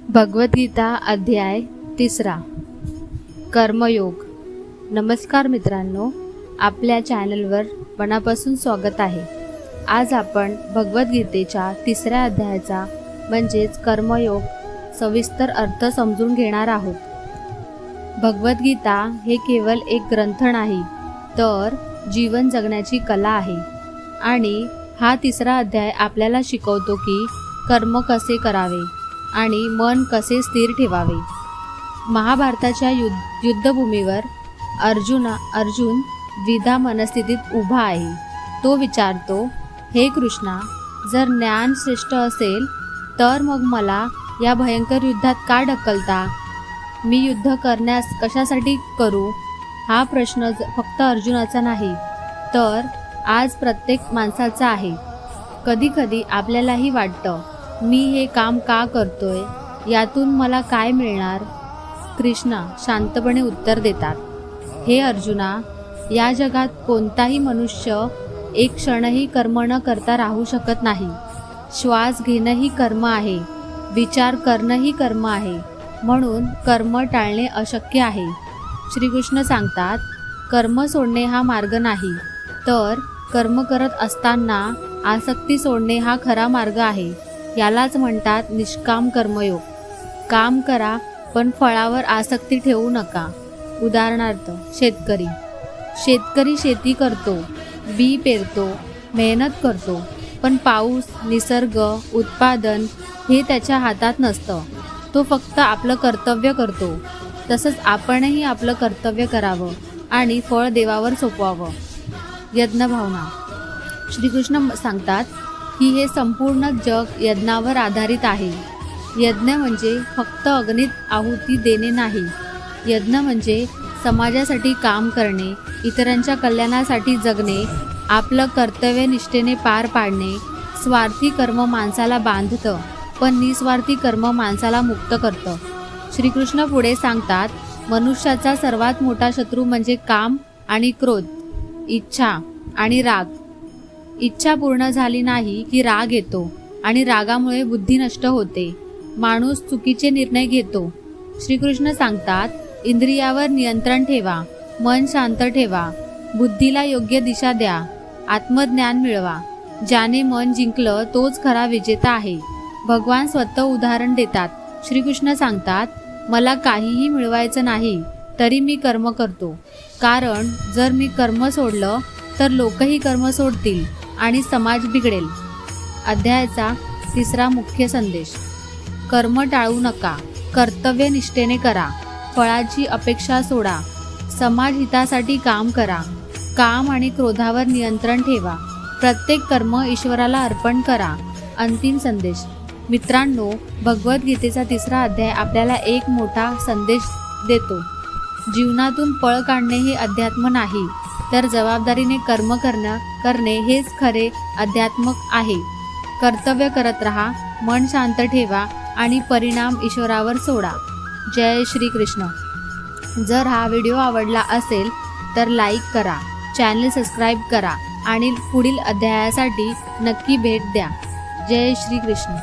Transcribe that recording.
भगवद्गीता अध्याय 3 कर्मयोग। नमस्कार मित्रांनो, आपल्या चॅनलवर मनापासून स्वागत आहे। आज आपण भगवद्गीतेच्या 3 अध्यायाचा म्हणजेच कर्मयोग सविस्तर अर्थ समजून घेणार आहोत। भगवद्गीता हे केवळ एक ग्रंथ नाही, तर जीवन जगण्याची कला आहे आणि हा 3 अध्याय आपल्याला शिकवतो की कर्म कसे करावे आणि मन कसे स्थिर ठेवावे। महाभारताच्या युद्धभूमीवर अर्जुन द्विधा मनस्थितीत उभा आहे। तो विचारतो, हे कृष्णा, जर ज्ञान श्रेष्ठ असेल तर मग मला या भयंकर युद्धात का ढकलता? मी युद्ध करण्यास कशासाठी करू? हा प्रश्न फक्त अर्जुनाचा नाही, तर आज प्रत्येक माणसाचा आहे। कधीकधी आपल्यालाही वाटतं, मी हे काम का करतोय? यातून मला काय मिळणार? कृष्ण शांतपणे उत्तर देतात, हे अर्जुना, या जगात कोणताही मनुष्य एक क्षणही कर्म न करता राहू शकत नाही। श्वास घेणंही कर्म आहे, विचार करणंही कर्म आहे, म्हणून कर्म टाळणे अशक्य आहे। श्रीकृष्ण सांगतात, कर्म सोडणे हा मार्ग नाही, तर कर्म करत असताना आसक्ती सोडणे हा खरा मार्ग आहे। यालाच म्हणतात निष्काम कर्मयोग। काम करा, पण फळावर आसक्ती ठेवू नका। उदाहरणार्थ, शेतकरी शेती करतो, बी पेरतो, मेहनत करतो, पण पाऊस, निसर्ग, उत्पादन हे त्याच्या हातात नसतं। तो फक्त आपलं कर्तव्य करतो। तसंच आपणही आपलं कर्तव्य करावं आणि फळ देवावर सोपवावं। यज्ञभावना। श्रीकृष्ण सांगतात की हे संपूर्ण जग यज्ञावर आधारित आहे। यज्ञ म्हणजे फक्त अग्नीत आहुती देणे नाही, यज्ञ म्हणजे समाजासाठी काम करणे, इतरांच्या कल्याणासाठी जगणे, आपलं कर्तव्य निष्ठेने पार पाडणे। स्वार्थी कर्म माणसाला बांधतं, पण निस्वार्थी कर्म माणसाला मुक्त करतं। श्रीकृष्ण पुढे सांगतात, मनुष्याचा सर्वात मोठा शत्रू म्हणजे काम आणि क्रोध, इच्छा आणि राग। इच्छा पूर्ण झाली नाही की राग येतो आणि रागामुळे बुद्धी नष्ट होते। माणूस चुकीचे निर्णय घेतो। श्रीकृष्ण सांगतात, इंद्रियावर नियंत्रण ठेवा, मन शांत ठेवा, बुद्धीला योग्य दिशा द्या, आत्मज्ञान मिळवा। ज्याने मन जिंकलं तोच खरा विजेता आहे। भगवान स्वतः उदाहरण देतात। श्रीकृष्ण सांगतात, मला काहीही मिळवायचं नाही, तरी मी कर्म करतो, कारण जर मी कर्म सोडलं तर लोकही कर्म सोडतील आणि समाज बिघडेल। अध्यायाचा 3 मुख्य संदेश। कर्म टाळू नका, कर्तव्य निष्ठेने करा, फळाची अपेक्षा सोडा, समाज हितासाठी काम करा, काम आणि क्रोधावर नियंत्रण ठेवा, प्रत्येक कर्म ईश्वराला अर्पण करा। अंतिम संदेश। मित्रांनो, भगवद्गीतेचा 3 अध्याय आपल्याला एक मोठा संदेश देतो। जीवनातून पळ काढणे हे अध्यात्म नाही, तर जबाबदारीने कर्म करणे हेच खरे अध्यात्म आहे। कर्तव्य करत राहा, मन शांत ठेवा आणि परिणाम ईश्वरावर सोडा। जय श्री कृष्ण। जर हा व्हिडिओ आवडला असेल तर लाईक करा, चॅनल सबस्क्राईब करा आणि पुढील अध्यायासाठी नक्की भेट द्या। जय श्री कृष्ण।